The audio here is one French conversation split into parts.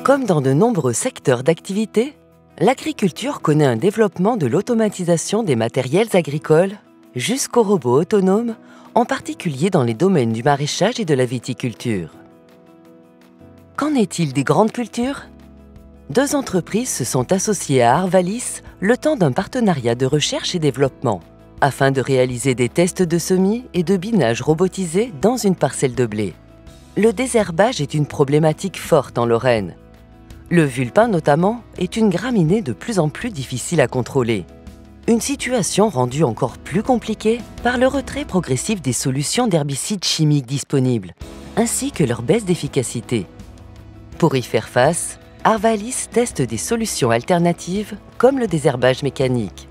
Comme dans de nombreux secteurs d'activité, l'agriculture connaît un développement de l'automatisation des matériels agricoles jusqu'aux robots autonomes, en particulier dans les domaines du maraîchage et de la viticulture. Qu'en est-il des grandes cultures? Deux entreprises se sont associées à Arvalis le temps d'un partenariat de recherche et développement, afin de réaliser des tests de semis et de binage robotisés dans une parcelle de blé. Le désherbage est une problématique forte en Lorraine. Le vulpin, notamment, est une graminée de plus en plus difficile à contrôler. Une situation rendue encore plus compliquée par le retrait progressif des solutions d'herbicides chimiques disponibles, ainsi que leur baisse d'efficacité. Pour y faire face, Arvalis teste des solutions alternatives comme le désherbage mécanique.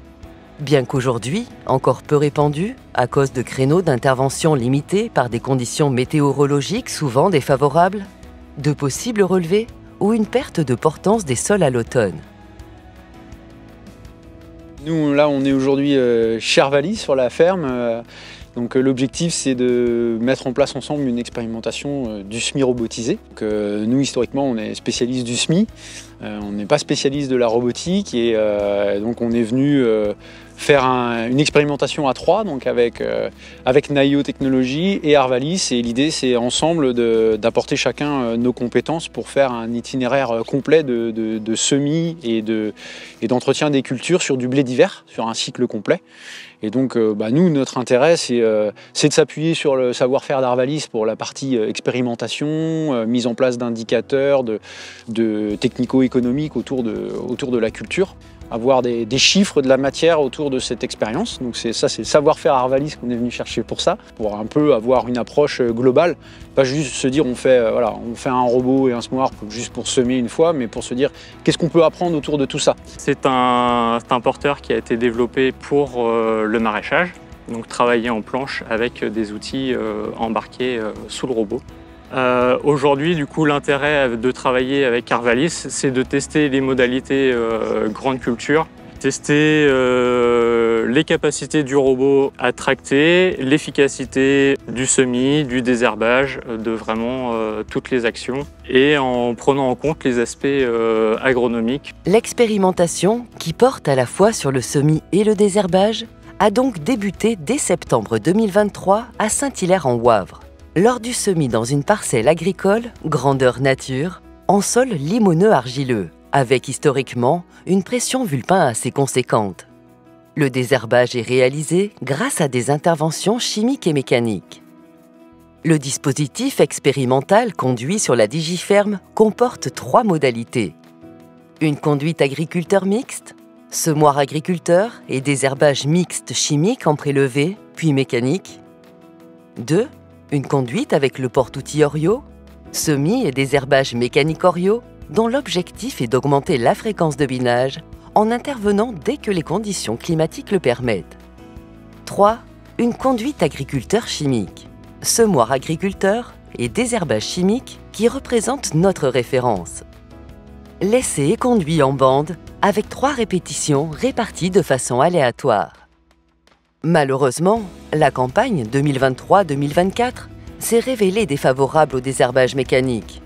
Bien qu'aujourd'hui, encore peu répandu, à cause de créneaux d'intervention limités par des conditions météorologiques souvent défavorables, de possibles relevés ou une perte de portance des sols à l'automne. Nous, là, on est aujourd'hui chez Arvalis sur la ferme. Donc l'objectif, c'est de mettre en place ensemble une expérimentation du semis robotisé. Donc, nous, historiquement, on est spécialiste du semis. On n'est pas spécialiste de la robotique et donc on est venu faire une expérimentation à trois, donc avec Naïo Technologies et Arvalis. Et l'idée, c'est ensemble d'apporter chacun nos compétences pour faire un itinéraire complet de semis et d'entretien des cultures sur du blé d'hiver, sur un cycle complet. Et donc, nous, notre intérêt, c'est de s'appuyer sur le savoir-faire d'Arvalis pour la partie expérimentation, mise en place d'indicateurs, de technico-économiques autour de la culture, avoir des chiffres de la matière autour de cette expérience. Donc c'est le savoir-faire Arvalis qu'on est venu chercher pour ça, pour un peu avoir une approche globale, pas juste se dire on fait un robot et un semoir juste pour semer une fois, mais pour se dire qu'est-ce qu'on peut apprendre autour de tout ça. C'est un porteur qui a été développé pour le maraîchage, donc travailler en planche avec des outils embarqués sous le robot. Aujourd'hui, du coup, l'intérêt de travailler avec Arvalis, c'est de tester les modalités grande culture, tester les capacités du robot à tracter, l'efficacité du semis, du désherbage, de vraiment toutes les actions, et en prenant en compte les aspects agronomiques. L'expérimentation, qui porte à la fois sur le semis et le désherbage, a donc débuté dès septembre 2023 à Saint-Hilaire-en-Wavre, lors du semis dans une parcelle agricole, grandeur nature, en sol limoneux argileux, avec historiquement une pression vulpin assez conséquente. Le désherbage est réalisé grâce à des interventions chimiques et mécaniques. Le dispositif expérimental conduit sur la Digiferme comporte 3 modalités. Une conduite agriculteur mixte, semoir agriculteur et désherbage mixte chimique en prélevé, puis mécanique. 2. Une conduite avec le porte-outil Orio, semis et désherbage mécanique Orio, dont l'objectif est d'augmenter la fréquence de binage en intervenant dès que les conditions climatiques le permettent. 3. Une conduite agriculteur chimique, semoir agriculteur et désherbage chimique qui représentent notre référence. L'essai est conduit en bande avec 3 répétitions réparties de façon aléatoire. Malheureusement, la campagne 2023-2024 s'est révélée défavorable au désherbage mécanique.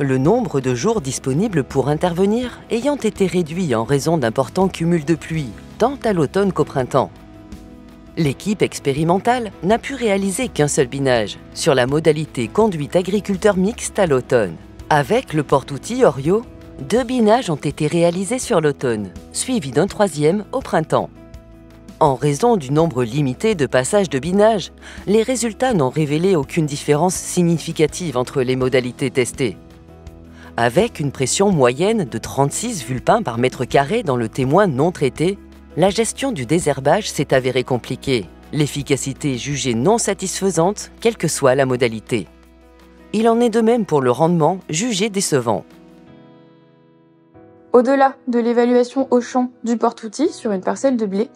Le nombre de jours disponibles pour intervenir ayant été réduit en raison d'importants cumuls de pluie, tant à l'automne qu'au printemps. L'équipe expérimentale n'a pu réaliser qu'un seul binage sur la modalité conduite agriculteur mixte à l'automne. Avec le porte-outil Orio, 2 binages ont été réalisés sur l'automne, suivis d'un 3e au printemps. En raison du nombre limité de passages de binage, les résultats n'ont révélé aucune différence significative entre les modalités testées. Avec une pression moyenne de 36 vulpins par mètre carré dans le témoin non traité, la gestion du désherbage s'est avérée compliquée, l'efficacité jugée non satisfaisante, quelle que soit la modalité. Il en est de même pour le rendement, jugé décevant. Au-delà de l'évaluation au champ du porte-outil sur une parcelle de blé,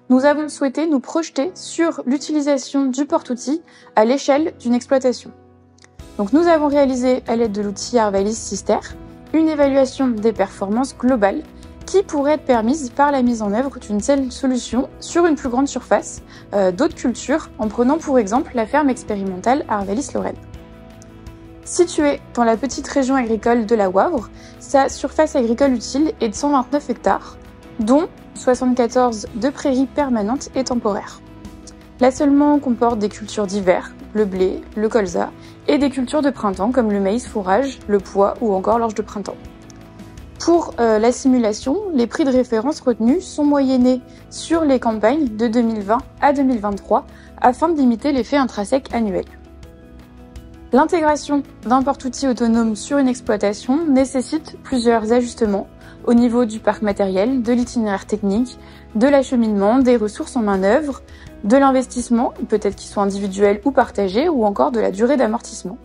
nous avons souhaité nous projeter sur l'utilisation du porte-outil à l'échelle d'une exploitation. Donc nous avons réalisé, à l'aide de l'outil Arvalis Sister, une évaluation des performances globales qui pourrait être permise par la mise en œuvre d'une telle solution sur une plus grande surface d'autres cultures, en prenant pour exemple la ferme expérimentale Arvalis Lorraine. Située dans la petite région agricole de la Wavre, sa surface agricole utile est de 129 hectares, dont 74 de prairies permanentes et temporaires. L'assolement comporte des cultures d'hiver, le blé, le colza, et des cultures de printemps comme le maïs fourrage, le pois ou encore l'orge de printemps. Pour la simulation, les prix de référence retenus sont moyennés sur les campagnes de 2020 à 2023 afin de limiter l'effet intrinsèque annuel. L'intégration d'un porte-outils autonome sur une exploitation nécessite plusieurs ajustements au niveau du parc matériel, de l'itinéraire technique, de l'acheminement, des ressources en main-d'œuvre, de l'investissement, peut-être qu'ils soient individuels ou partagés, ou encore de la durée d'amortissement.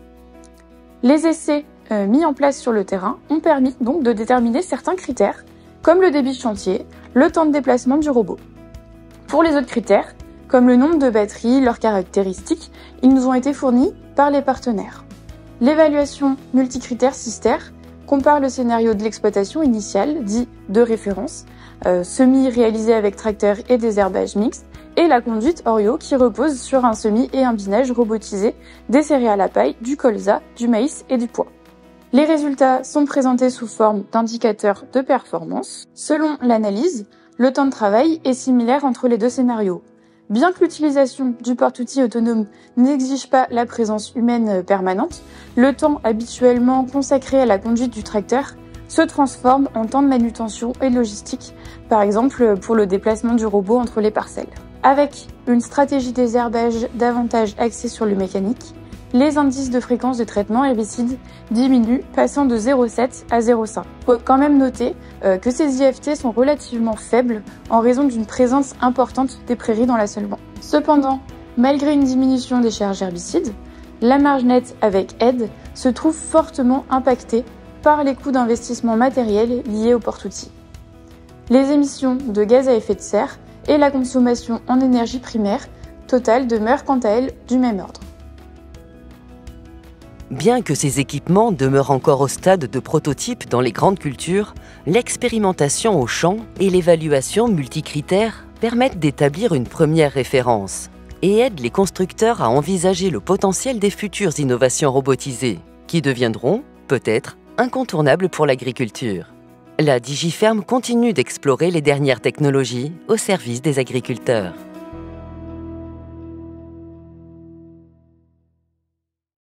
Les essais mis en place sur le terrain ont permis donc de déterminer certains critères, comme le débit de chantier, le temps de déplacement du robot. Pour les autres critères, comme le nombre de batteries, leurs caractéristiques, ils nous ont été fournis par les partenaires. L'évaluation multicritère Cister compare le scénario de l'exploitation initiale, dit de référence, semis réalisé avec tracteur et désherbage mixte, et la conduite Orio qui repose sur un semis et un binage robotisé des céréales à paille, du colza, du maïs et du pois. Les résultats sont présentés sous forme d'indicateurs de performance. Selon l'analyse, le temps de travail est similaire entre les deux scénarios. Bien que l'utilisation du porte-outils autonome n'exige pas la présence humaine permanente, le temps habituellement consacré à la conduite du tracteur se transforme en temps de manutention et de logistique, par exemple pour le déplacement du robot entre les parcelles. Avec une stratégie désherbage davantage axée sur le mécanique, les indices de fréquence de traitement herbicide diminuent, passant de 0,7 à 0,5. Il faut quand même noter que ces IFT sont relativement faibles en raison d'une présence importante des prairies dans l'assolement. Cependant, malgré une diminution des charges herbicides, la marge nette avec aide se trouve fortement impactée par les coûts d'investissement matériel liés au porte-outils. Les émissions de gaz à effet de serre et la consommation en énergie primaire totale demeurent quant à elles du même ordre. Bien que ces équipements demeurent encore au stade de prototype dans les grandes cultures, l'expérimentation au champ et l'évaluation multicritère permettent d'établir une première référence et aident les constructeurs à envisager le potentiel des futures innovations robotisées, qui deviendront, peut-être, incontournables pour l'agriculture. La DigiFerm continue d'explorer les dernières technologies au service des agriculteurs.